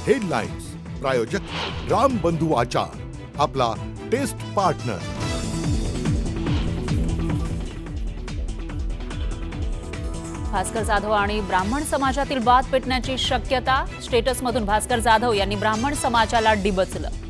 Headlines प्रायोजक राम बंधू आचार, आपला टेस्ट पार्टनर। भास्कर जाधव आणि ब्राह्मण समाजातील वाद पेटण्याची शक्यता। स्टेटसमधून भास्कर जाधव यांनी ब्राह्मण समाजाला डिवचलं।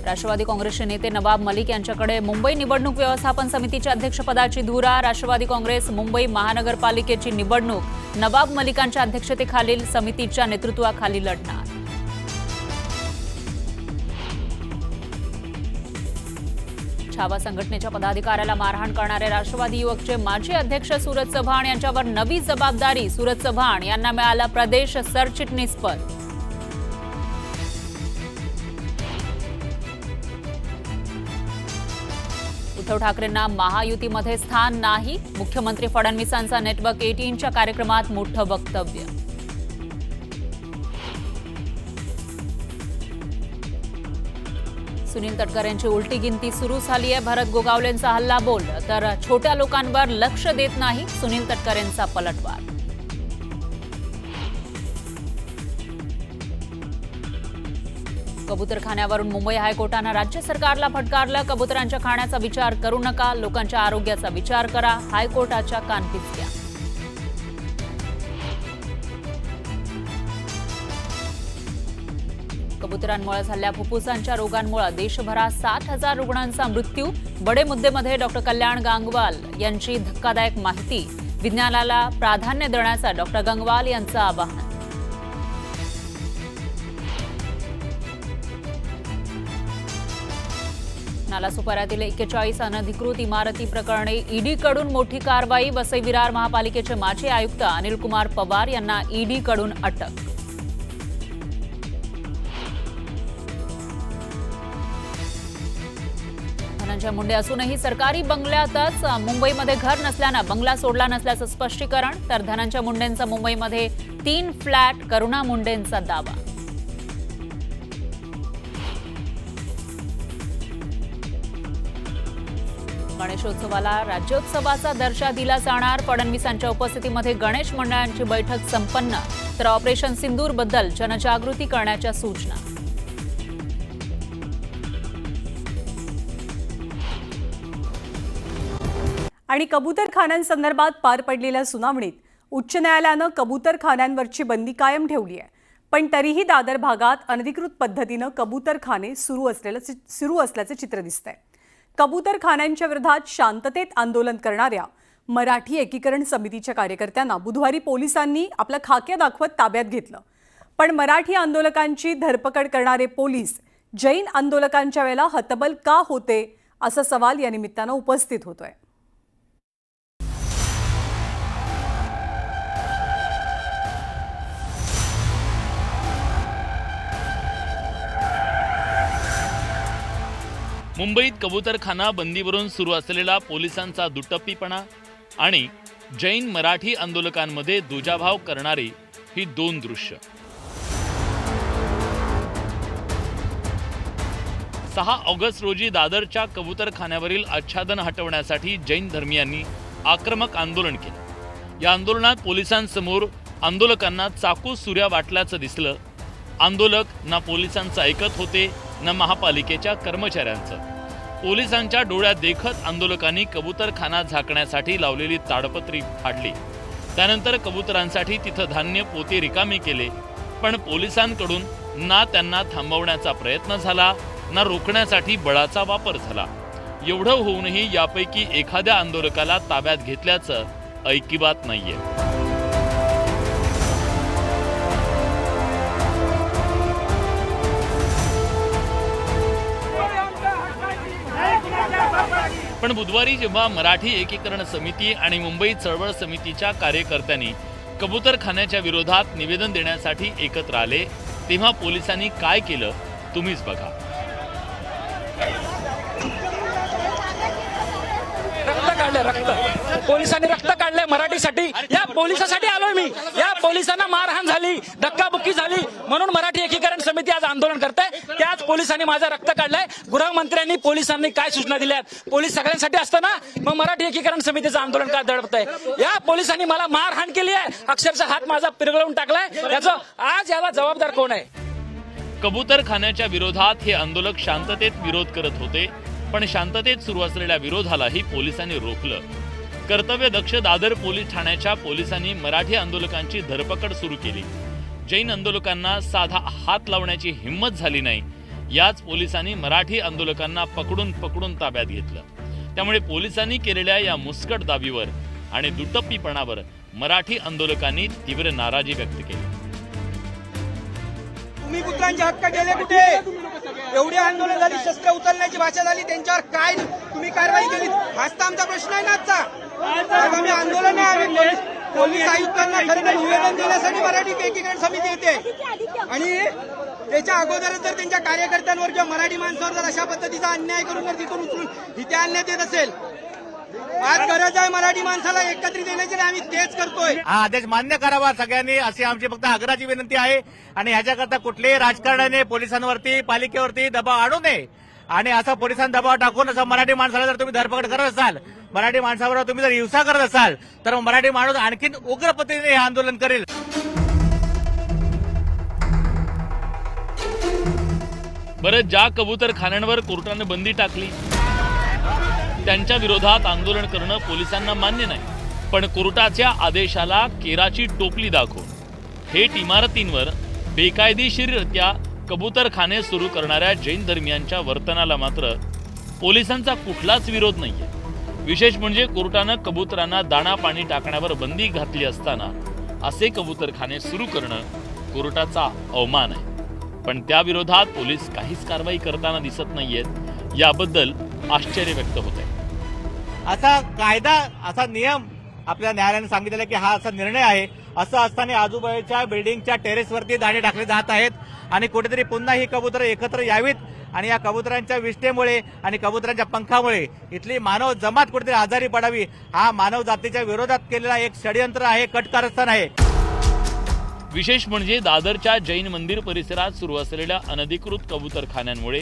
राष्ट्रवादी काँग्रेसचे नेते नवाब मलिक यांच्याकडे मुंबई निवडणूक व्यवस्थापन समितीच्या अध्यक्षपदाची धुरा। राष्ट्रवादी काँग्रेस मुंबई महानगरपालिकेची निवडणूक नवाब मलिकांच्या अध्यक्षतेखालील समितीच्या नेतृत्वाखाली लढणार। छावा संघटनेच्या पदाधिकाऱ्याला मारहाण करणारे राष्ट्रवादी युवकचे माजी अध्यक्ष सूरज चव्हाण यांच्यावर नवी जबाबदारी। सूरज चव्हाण यांना मिळाला प्रदेश सरचिटणीस पद। उद्धव ठाकरेंना महायुतीमध्ये स्थान नाही। मुख्यमंत्री फडणवीसांचा नेटवर्क 18च्या कार्यक्रमात मोठं वक्तव्य। सुनील तटकरे यांची उलटी गिनती सुरू झाली आहे। भरत गोगावलेंचा हल्ला बोल तर छोट्या लोकांवर लक्ष देत नाही। सुनील तटकरेंचा पलटवार। कबूतरखान्यावरून मुंबई हायकोर्टानं राज्य सरकारला फटकारलं। कबुतरांच्या खाण्याचा विचार करू नका, लोकांच्या आरोग्याचा विचार करा, हायकोर्टाच्या कानपिचक्या। कबुतरांमुळे झालेल्या फुफ्फुसांच्या रोगांमुळे देशभरात 60,000 रुग्णांचा मृत्यू। बडे मुद्देमध्ये डॉक्टर कल्याण गांगवाल यांची धक्कादायक माहिती। विज्ञानाला प्राधान्य देण्याचं डॉक्टर गांगवाल यांचं आवाहन। नालासोपाऱ्यातील 41 अनधिकृत इमारती प्रकरणी ईडीकडून मोठी कारवाई। वसई विरार महापालिकेचे माजी आयुक्त अनिल कुमार पवार यांना ईडीकडून अटक। धनंजय मुंडे असूनही सरकारी बंगल्यातच मुंबईमध्ये घर नसल्यानं बंगला सोडला नसल्याचं स्पष्टीकरण। तर धनंजय मुंडेंचा मुंबईमध्ये 3 फ्लॅट, करुणा मुंडेंचा दावा। गणेशोत्सवाला राज्योत्सवाचा दर्जा दिला जाणार। फडणवीसांच्या उपस्थितीमध्ये गणेश मंडळांची बैठक संपन्न। तर ऑपरेशन सिंदूर बद्दल जनजागृती करण्याच्या सूचना। आणि कबूतरखान्यांसंदर्भात पार पडलेल्या सुनावणीत उच्च न्यायालयानं कबूतरखान्यांवरची बंदी कायम ठेवली आहे। पण तरीही दादर भागात अनधिकृत पद्धतीनं कबूतरखाने सुरू असल्याचे चित्र दिसतंय। कबूतरखान्यांच्या विरोधात शांततेत आंदोलन करणाऱ्या मराठी एकीकरण समितीच्या कार्यकर्त्यांना बुधवारी पोलिसांनी आपल्या खाक्या दाखवत ताब्यात घेतलं। पण मराठी आंदोलकांची धरपकड करणारे पोलीस जैन आंदोलकांच्या वेळेला हतबल का होते असा सवाल या निमित्तानं उपस्थित होतोय। मुंबईत कबूतरखाना बंदीवरून सुरू असलेला पोलिसांचा दुटप्पीपणा आणि जैन मराठी आंदोलकांमध्ये दुजाभाव करणारी ही 2 दृश्य। 6 ऑगस्ट रोजी दादरच्या कबूतरखान्यावरील आच्छादन हटवण्यासाठी जैन धर्मीयांनी आक्रमक आंदोलन केलं। या आंदोलनात पोलिसांसमोर आंदोलकांना चाकू सुऱ्या वाटल्याचं दिसलं। आंदोलक ना पोलिसांचं ऐकत होते ना महापालिकेच्या कर्मचाऱ्यांचं। पोलिसांच्या डोळ्यात देखत आंदोलकांनी कबूतरखाना झाकण्यासाठी लावलेली ताडपत्री फाडली। त्यानंतर कबूतरांसाठी तिथं धान्य पोते रिकामे केले। पण पोलिसांकडून ना त्यांना थांबवण्याचा प्रयत्न झाला ना रोखण्यासाठी बळाचा वापर झाला। एवढं होऊनही यापैकी एखाद्या आंदोलकाला ताब्यात घेतल्याचं ऐकिवात नाहीये। पण बुधवारी जेव्हा मराठी एकीकरण समिती आणि मुंबई चळवळ समितीच्या कार्यकर्त्यांनी कबूतरखान्याच्या विरोधात निवेदन देण्यासाठी एकत्र आले तेव्हा पोलिसांनी काय केलं तुम्हीच बघा। पोलिसांनी रक्त काढले मराठीसाठी। या पोलिसांसाठी आलोय मी। या पोलिसांना मारहाण झाली, धक्काबुक्की झाली, म्हणून मराठी एकीकरण समिती आज आंदोलन करताय, त्याच पोलिसांनी माझं रक्त काढलंय. गृहमंत्र्यांनी पोलिसांनी काय सूचना दिल्यात? पोलीस सगळ्यांसाठी असतं ना, मग मराठी एकीकरण समितीचं आंदोलन का दडपतंय? या पोलिसांनी मला मारहाण केली आहे, अक्षरशः हात माझा पिरगळून टाकलाय. याचं आज याला जबाबदार कोण आहे? कबूतरखान्याच्या विरोधात हे आंदोलक शांततेत विरोध करत होते, पण शांततेत सुरू असलेल्या विरोधालाही पोलिसांनी रोखलं. कर्तव्यदक्ष दादर पोलीस ठाण्याच्या पोलिसांनी मराठी आंदोलकांची धरपकड सुरू केली. जैन आंदोलकांना साधा हात लावण्याची हिंमत झाली नाही. याच पोलिसांनी मराठी आंदोलकांना पकडून ताब्यात घेतलं. त्यामुळे पोलिसांनी केलेल्या या मुस्कट दाबीवर आणि दुटप्पीपणावर मराठी आंदोलकांनी तीव्र नाराजी व्यक्त केली. तुम्ही पुत्रांचे हक्क गेले कुठे? एवढी आंदोलन झाली, शस्त्र उचलण्याची भाषा झाली, त्यांच्यावर काय तुम्ही कारवाई केली? हाच तर आमचा प्रश्न आहे ना आजचा. आज आम्ही आंदोलन आहे, पोलीस आयुक्तांना खरं तर निवेदन देण्यासाठी मराठी एकीकरण समिती येते आणि त्याच्या अगोदरच जर त्यांच्या कार्यकर्त्यांवर किंवा मराठी माणसावर जर अशा पद्धतीचा अन्याय करून जर तिथून उचलून इथे आणण्यात येत असेल, आज गरज आहे मराठी माणसाला एकत्रित येण्याची, आम्ही तेच करतोय. हा आदेश मान्य करावा सगळ्यांनी, अशी आमची फक्त आग्रहाची विनंती आहे. आणि ह्याच्याकरता कुठल्याही राजकारणाने पोलिसांवरती पालिकेवरती दबाव आणू नये. आणि असा पोलिसांना दबाव टाकून असं मराठी माणसाला जर तुम्ही धरपकड करत असाल, मराठी माणसाबरोबर तुम्ही जर हिंसा करत असाल, तर मराठी माणूस आणखीन उग्र पद्धतीने हे आंदोलन करेल. बरं, ज्या कबूतरखान्यांवर कोर्टाने बंदी टाकली त्यांच्या विरोधात आंदोलन करणं पोलिसांना मान्य नाही, पण कोर्टाच्या आदेशाला केराची टोपली दाखवून थेट इमारतींवर बेकायदेशीररित्या कबूतरखाने सुरू करणाऱ्या जैन धर्मियांच्या वर्तनाला मात्र पोलिसांचा कुठलाच विरोध नाहीये. विशेष म्हणजे कोर्टानं कबुतरांना दाणा पाणी टाकण्यावर बंदी घातली असताना असे कबूतरखाने सुरू करणं कोर्टाचा अवमान आहे. पण त्या विरोधात पोलीस काहीच कारवाई करताना दिसत नाहीयेत. याबद्दल आश्चर्य व्यक्त होत आहे. असा कायदा, असा नियम आपल्या न्यायालयाने सांगितलेला की हा असा निर्णय आहे. असं असताना आजूबाजूच्या बिल्डिंगच्या टेरेसवरती दाणे टाकले जात आहेत आणि कुठेतरी पुन्हा ही कबुतरं एकत्र यावीत आणि या कबुतरांच्या विष्ठेमुळे आणि कबुतरांच्या पंखामुळे इथली मानव जमात कुठेतरी आजारी पडावी, हा मानव जातीच्या विरोधात केलेला एक षडयंत्र आहे, कटकारस्थान आहे. विशेष म्हणजे दादरच्या जैन मंदिर परिसरात सुरू असलेल्या अनधिकृत कबूतरखान्यांमुळे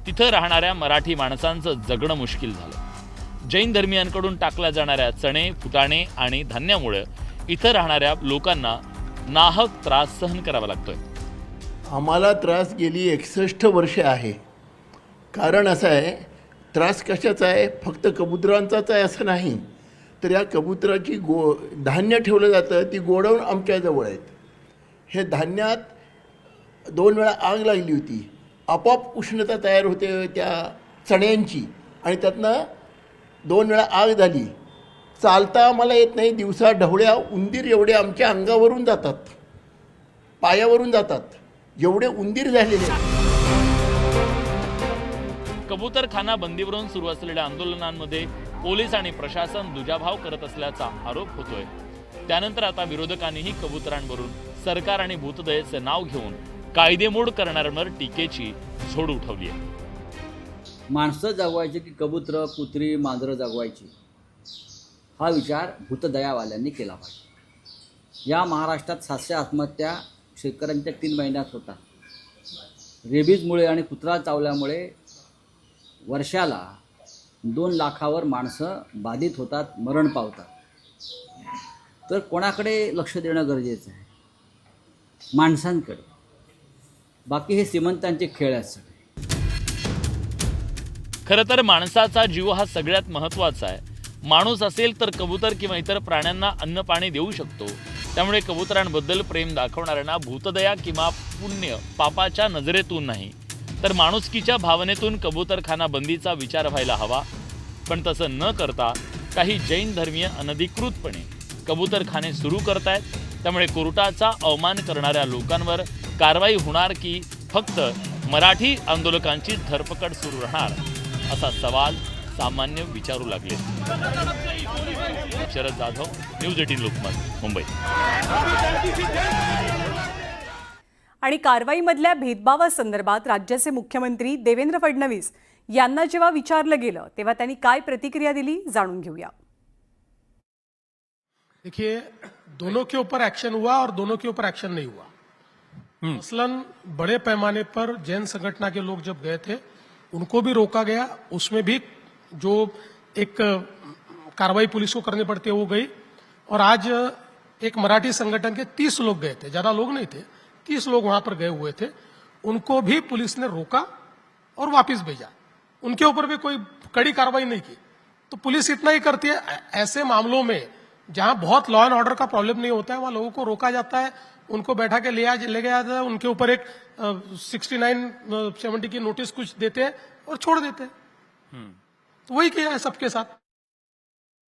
तिथं राहणाऱ्या मराठी माणसांचं जगणं मुश्किल झालं. जैन धर्मियांकडून टाकल्या जाणाऱ्या चणे, फुटाणे आणि धान्यामुळे इथं राहणाऱ्या लोकांना नाहक त्रास सहन करावा लागतोय. आम्हाला त्रास गेली 61 वर्षे आहे. कारण असं आहे, त्रास कशाचा आहे? फक्त कबुतरांचाच आहे असं नाही, तर या कबुतराची धान्य ठेवलं जातं, ती गोडाऊन आमच्याजवळ आहेत. हे धान्यात 2 वेळा आग लागली होती, आपोआप उष्णता तयार होते त्या चण्यांची आणि त्यातनं 2 वेळा आग झाली. चालता आम्हाला येत नाही. दिवसा ढवळ्या उंदीर एवढे आमच्या अंगावरून जातात, पायावरून जातात, एवढे उंदीर झालेले. कबूतरखाना बंदीवरून सुरू असलेल्या आंदोलनांमध्ये पोलीस आणि प्रशासन दुजाभाव करत असल्याचा आरोप होतोय. त्यानंतर आता विरोधकांनीही कबुतरांवरून सरकार आणि भूतदयेचं नाव घेऊन कायदेमोड करणाऱ्यांवर टीकेची झोड उठवली आहे. माणसं जगवायची की कबूतर, कुत्री, मांजरं जगवायची, हा विचार भूतदयावाल्यांनी केला पाहिजे. या महाराष्ट्रात 700 आत्महत्या शेतकऱ्यांच्या 3 महिन्यात होतात. रेबीजमुळे आणि कुत्रा चावल्यामुळे वर्षाला 2 लाखावर माणसं बाधित होतात, मरण पावतात. तर कोणाकडे लक्ष देणं गरजेचं आहे? माणसांकडे. बाकी हे श्रीमंतांचे खेळ आहेत सगळे. खरं तर माणसाचा जीव हा सगळ्यात महत्त्वाचा आहे. माणूस असेल तर कबूतर किंवा इतर प्राण्यांना अन्न पाणी देऊ शकतो. त्यामुळे कबुतरांबद्दल प्रेम दाखवणाऱ्यांना भूतदया किंवा पुण्य पापाच्या नजरेतून नाही, तर माणुसकीच्या भावनेतून कबूतरखाना बंदीचा विचार व्हायला हवा. पण तसं न करता काही जैन धर्मीय अनधिकृतपणे कबूतरखाने सुरू करतायत. त्यामुळे कोर्टाचा अवमान करणाऱ्या लोकांवर कारवाई होणार की फक्त मराठी आंदोलकांची धरपकड सुरू राहणार, असा सवाल सामान्य विचारू लागले. शरद जाधव, न्यूज 18 लोकमत, मुंबई. आणि कारवाईमधल्या भेदभावासंदर्भात राज्याचे मुख्यमंत्री देवेंद्र फडणवीस यांना जेव्हा विचारलं गेलं तेव्हा त्यांनी काय प्रतिक्रिया दिली, जाणून घेऊया. देखिए, दोनों के ऊपर एक्शन हुआ और दोनों के ऊपर एक्शन नहीं हुआ. मसलन बड़े पैमाने पर जैन संगठन के लोग जब गए थे उनको भी रोका गया, उसमें भी जो एक कार्रवाई पुलिस को करनी पड़ती है वो गई। और आज एक मराठी संगठन के 30 लोग गए थे, ज्यादा लोग नहीं थे, 30 लोग वहां पर गए हुए थे, उनको भी पुलिस ने रोका और वापस भेजा। उनके ऊपर भी कोई कड़ी कार्रवाई नहीं की। तो पुलिस इतना ही करती है। ऐसे मामलों में जहां बहुत लॉ एंड ऑर्डर का प्रॉब्लम नहीं होता है वहां लोगों को रोका जाता है, उनको बैठा के ले गया जाता है, उनके ऊपर एक 69-70 की नोटिस कुछ देते हैं और छोड़ देते हैं। तो वही किया है सबके साथ।